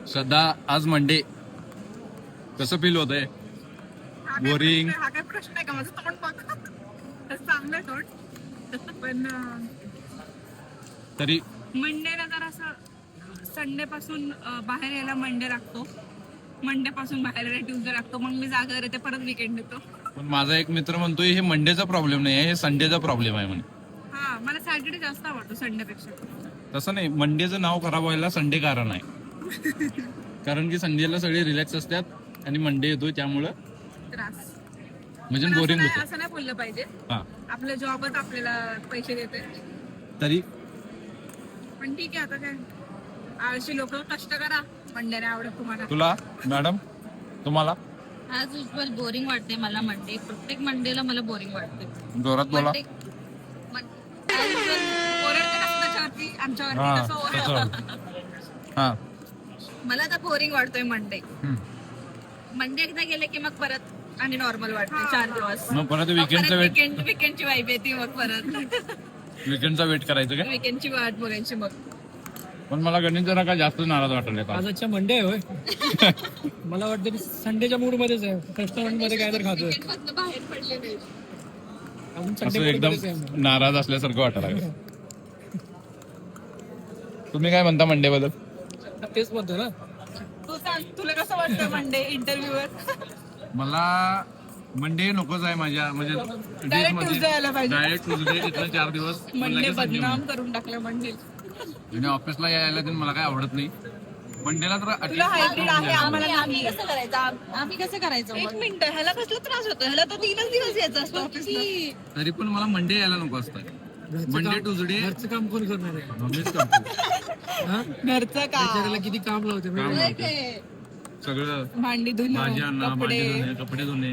श्रद्धा, आज मंडे कसं फील होतंय? बोरिंग? हा काय प्रश्न आहे का? माझं तोंड बघ, चांगलं तोंड पण तरी मंडेला जर असं संडे पासून बाहेर यायला मंडे लागतो, मंडे पासून बाहेर यायला ट्यूजडे लागतो, मग मी जागा येते, परत विकेंड येतो. पण माझा एक मित्र म्हणतोय हे मंडेचा प्रॉब्लेम नाही आहे, हे संडेचा प्रॉब्लेम आहे म्हणे. हा, मला सॅटर्डे जास्त आवडतो संडे पेक्षा. तसं नाही, मंडेचं नाव खराब व्हायला संडे कारण आहे. कारण की संडेला सगळे रिलॅक्स असतात आणि मंडे येतोय त्यामुळं त्रास. म्हणजे पण बोरिंग असं होतं. नाही बोललं पाहिजे. हा, आपलं जॉबच आपल्याला पैसे देते. तरी पण ठीक आहे, आता काय, आळशी लोक कष्ट करा. मंडे नाही आवडत तुम्हाला. तुला मॅडम, तुम्हाला ऍज युजल बोरिंग वाटते मला मंडे. प्रत्येक मंडेला मला बोरिंग वाटते. जोरात बोला. ओरडते कसं त्याच्यावरती, हा, आमच्यावरती कसं ओरडतं. त्याच्यावर. हा. मला तर बोरिंग वाटतोय मंडे. हम्म. मंडे एकदा गेले की मग परत आणि नॉर्मल वाटते 4 दिवस. मग परत विकेंडचा वेट विकेंडची वाईब येते मग परत. विकेंडचा वेट करायचं काय? विकेंडची वाट बघायची मग. पण मला गणित जरा काय जास्त नाराज वाटले का? आज अच्छा मंडे आहे होय. मला वाटतं की संडेच्या मूड मध्येच आहे. रेस्टॉरंट मध्ये काय तर खातोय. Weekend मधनं बाहेर पडले नाही. अजून असं संडे एकदम मध्येच आहे. नाराज असल्यासारखं वाटायला लागलं. तुम्ही काय म्हणता मंडे बद्दल? तेच म्हणतो ना. तू सांग, तुला कसं वाटतं मंडे इंटरव्ह्यूवर? मला मंडे नकोच आहे माझ्या म्हणजे Direct Tuesday यायला पाहिजे. डायरेक्ट ट्यूजडे तिथनं 4 दिवस मंडे बदनाम करून टाकलं मंडे. आणि ऑफिसला यायला तर मला काय आवडत नाही. मंडेला तर तुला हायब्रिड आहे, आम्हाला आम्ही नाही. कसं करायचं? आम्ही कसं करायचं एक मग? मिनिट, ह्याला कसला त्रास होतो? ह्याला तर 3च दिवस यायचं असतं ऑफिसला. तरी पण मला मंडे यायला नको असतं. घरचं मंडे काम- ट्यूजडे घरचं काम कोण करणार आहे? मीच करतो. हा? घरचं का, बिचाऱ्याला किती काम लावते काम माहिती आहे? होते. सगळं भांडी भाजी धुणं, आणणं, भांडी कपडे. धुणे, कपडे धुणे.